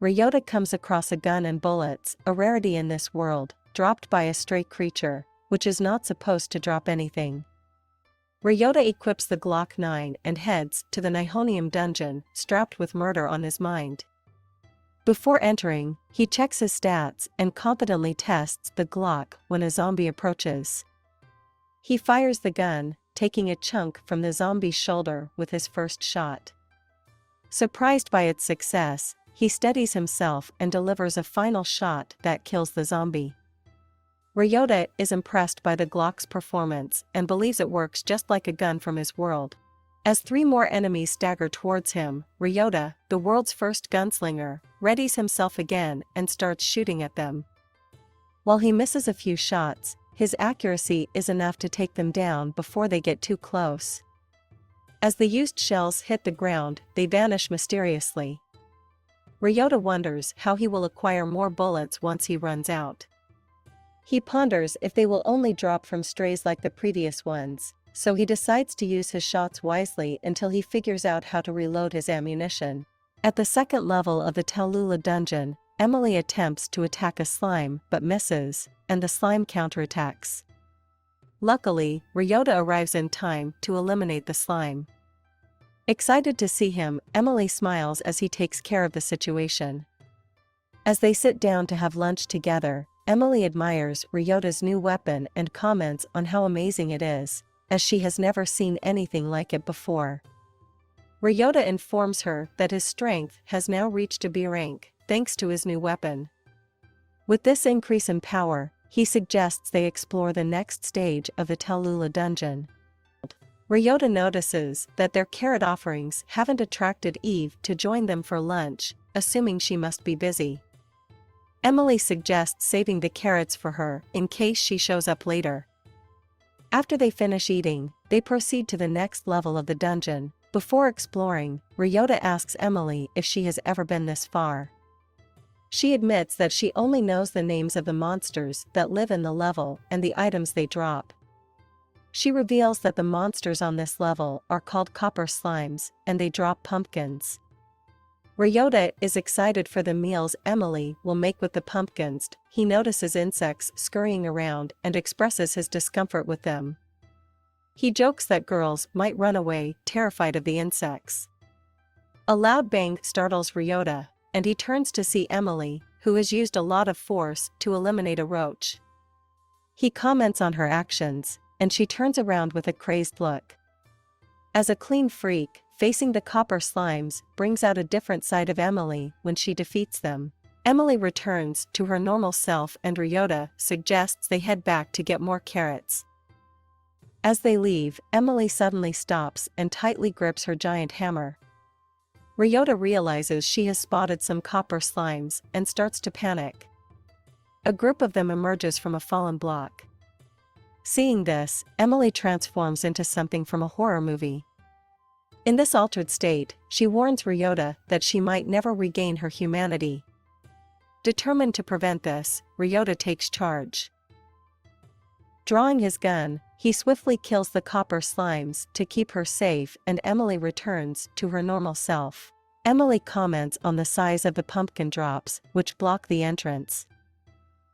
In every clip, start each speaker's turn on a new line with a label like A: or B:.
A: Ryota comes across a gun and bullets, a rarity in this world, dropped by a stray creature, which is not supposed to drop anything. Ryota equips the Glock 9 and heads to the Nihonium dungeon, strapped with murder on his mind. Before entering, he checks his stats and confidently tests the Glock when a zombie approaches. He fires the gun, taking a chunk from the zombie's shoulder with his first shot. Surprised by its success, he steadies himself and delivers a final shot that kills the zombie. Ryota is impressed by the Glock's performance and believes it works just like a gun from his world. As 3 more enemies stagger towards him, Ryota, the world's first gunslinger, readies himself again and starts shooting at them. While he misses a few shots, his accuracy is enough to take them down before they get too close. As the used shells hit the ground, they vanish mysteriously. Ryota wonders how he will acquire more bullets once he runs out. He ponders if they will only drop from strays like the previous ones, so he decides to use his shots wisely until he figures out how to reload his ammunition. At the second level of the Tallulah dungeon, Emily attempts to attack a slime but misses, and the slime counterattacks. Luckily, Ryota arrives in time to eliminate the slime. Excited to see him, Emily smiles as he takes care of the situation. As they sit down to have lunch together, Emily admires Ryota's new weapon and comments on how amazing it is, as she has never seen anything like it before. Ryota informs her that his strength has now reached a B rank, thanks to his new weapon. With this increase in power, he suggests they explore the next stage of the Tallulah dungeon. Ryota notices that their carrot offerings haven't attracted Eve to join them for lunch, assuming she must be busy. Emily suggests saving the carrots for her in case she shows up later. After they finish eating, they proceed to the next level of the dungeon. Before exploring, Ryota asks Emily if she has ever been this far. She admits that she only knows the names of the monsters that live in the level and the items they drop. She reveals that the monsters on this level are called copper slimes, and they drop pumpkins. Ryota is excited for the meals Emily will make with the pumpkins. He notices insects scurrying around and expresses his discomfort with them. He jokes that girls might run away, terrified of the insects. A loud bang startles Ryota, and he turns to see Emily, who has used a lot of force to eliminate a roach. He comments on her actions, and she turns around with a crazed look. As a clean freak, facing the copper slimes brings out a different side of Emily when she defeats them. Emily returns to her normal self and Ryota suggests they head back to get more carrots. As they leave, Emily suddenly stops and tightly grips her giant hammer. Ryota realizes she has spotted some copper slimes and starts to panic. A group of them emerges from a fallen block. Seeing this, Emily transforms into something from a horror movie. In this altered state, she warns Ryota that she might never regain her humanity. Determined to prevent this, Ryota takes charge. Drawing his gun, he swiftly kills the copper slimes to keep her safe, and Emily returns to her normal self. Emily comments on the size of the pumpkin drops, which block the entrance.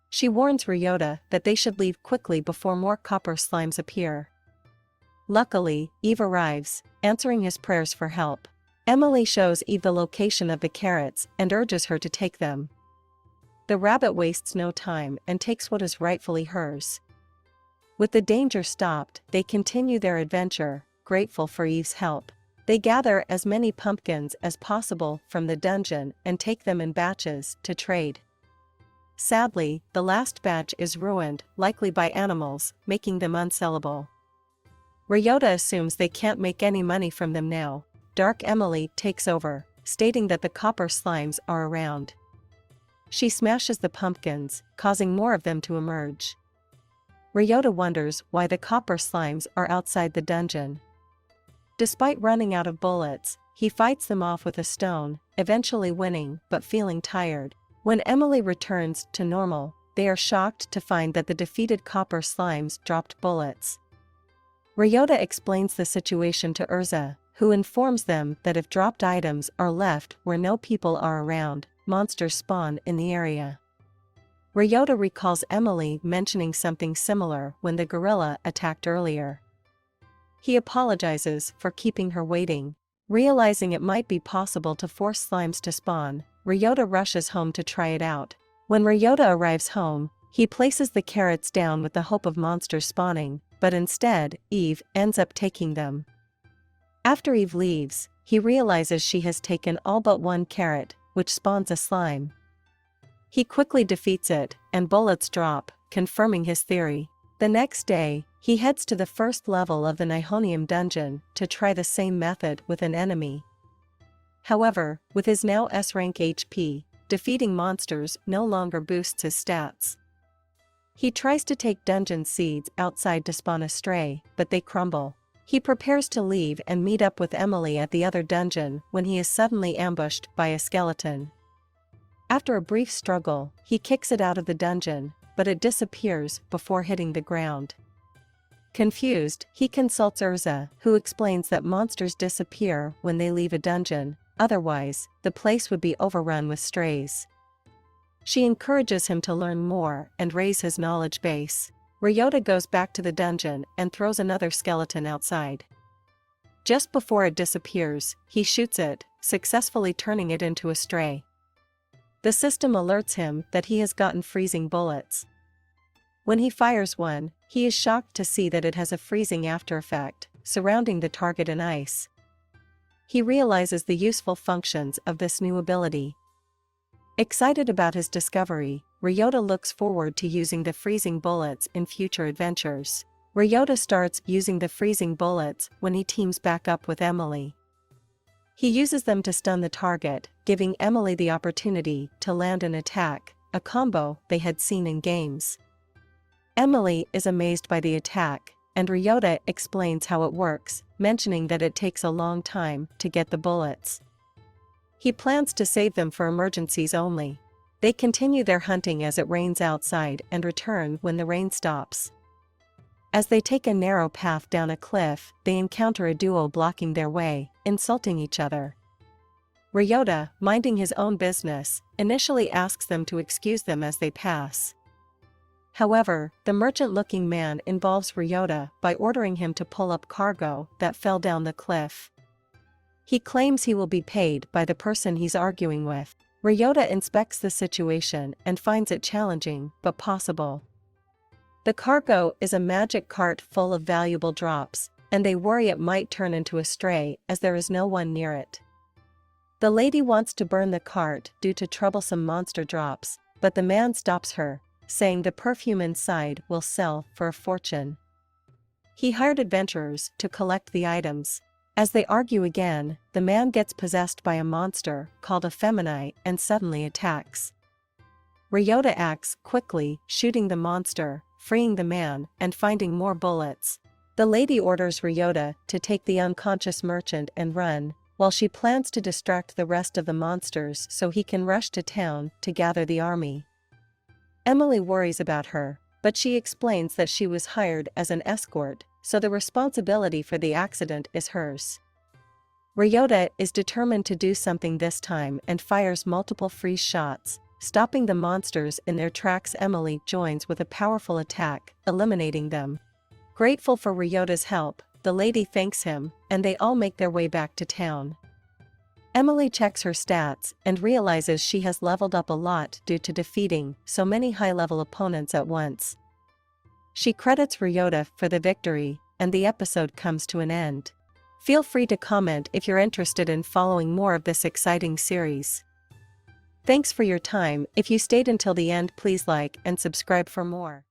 A: She warns Ryota that they should leave quickly before more copper slimes appear. Luckily, Eve arrives, answering his prayers for help. Emily shows Eve the location of the carrots and urges her to take them. The rabbit wastes no time and takes what is rightfully hers. With the danger stopped, they continue their adventure, grateful for Eve's help. They gather as many pumpkins as possible from the dungeon and take them in batches to trade. Sadly, the last batch is ruined, likely by animals, making them unsellable. Ryota assumes they can't make any money from them now. Dark Emily takes over, stating that the copper slimes are around. She smashes the pumpkins, causing more of them to emerge. Ryota wonders why the copper slimes are outside the dungeon. Despite running out of bullets, he fights them off with a stone, eventually winning but feeling tired. When Emily returns to normal, they are shocked to find that the defeated copper slimes dropped bullets. Ryota explains the situation to Urza, who informs them that if dropped items are left where no people are around, monsters spawn in the area. Ryota recalls Emily mentioning something similar when the gorilla attacked earlier. He apologizes for keeping her waiting. Realizing it might be possible to force slimes to spawn, Ryota rushes home to try it out. When Ryota arrives home, he places the carrots down with the hope of monsters spawning, but instead, Eve ends up taking them. After Eve leaves, he realizes she has taken all but one carrot, which spawns a slime. He quickly defeats it, and bullets drop, confirming his theory. The next day, he heads to the first level of the Nihonium dungeon to try the same method with an enemy. However, with his now S-rank HP, defeating monsters no longer boosts his stats. He tries to take dungeon seeds outside to spawn a stray, but they crumble. He prepares to leave and meet up with Emily at the other dungeon when he is suddenly ambushed by a skeleton. After a brief struggle, he kicks it out of the dungeon, but it disappears before hitting the ground. Confused, he consults Urza, who explains that monsters disappear when they leave a dungeon, otherwise, the place would be overrun with strays. She encourages him to learn more and raise his knowledge base. Ryota goes back to the dungeon and throws another skeleton outside. Just before it disappears, he shoots it, successfully turning it into a stray. The system alerts him that he has gotten freezing bullets. When he fires one, he is shocked to see that it has a freezing aftereffect, surrounding the target in ice. He realizes the useful functions of this new ability. Excited about his discovery, Ryota looks forward to using the freezing bullets in future adventures. Ryota starts using the freezing bullets when he teams back up with Emily. He uses them to stun the target, giving Emily the opportunity to land an attack, a combo they had seen in games. Emily is amazed by the attack, and Ryota explains how it works, mentioning that it takes a long time to get the bullets. He plans to save them for emergencies only. They continue their hunting as it rains outside and return when the rain stops. As they take a narrow path down a cliff, they encounter a duo blocking their way, insulting each other. Ryota, minding his own business, initially asks them to excuse them as they pass. However, the merchant-looking man involves Ryota by ordering him to pull up cargo that fell down the cliff. He claims he will be paid by the person he's arguing with. Ryota inspects the situation and finds it challenging but possible. The cargo is a magic cart full of valuable drops, and they worry it might turn into a stray as there is no one near it. The lady wants to burn the cart due to troublesome monster drops, but the man stops her, saying the perfume inside will sell for a fortune. He hired adventurers to collect the items. As they argue again, the man gets possessed by a monster called a Feminite and suddenly attacks. Ryota acts quickly, shooting the monster, freeing the man, and finding more bullets. The lady orders Ryota to take the unconscious merchant and run, while she plans to distract the rest of the monsters so he can rush to town to gather the army. Emily worries about her, but she explains that she was hired as an escort, so the responsibility for the accident is hers. Ryota is determined to do something this time and fires multiple freeze shots, stopping the monsters in their tracks. Emily joins with a powerful attack, eliminating them. Grateful for Ryota's help, the lady thanks him, and they all make their way back to town. Emily checks her stats and realizes she has leveled up a lot due to defeating so many high-level opponents at once. She credits Ryota for the victory, and the episode comes to an end. Feel free to comment if you're interested in following more of this exciting series. Thanks for your time. If you stayed until the end, please like and subscribe for more.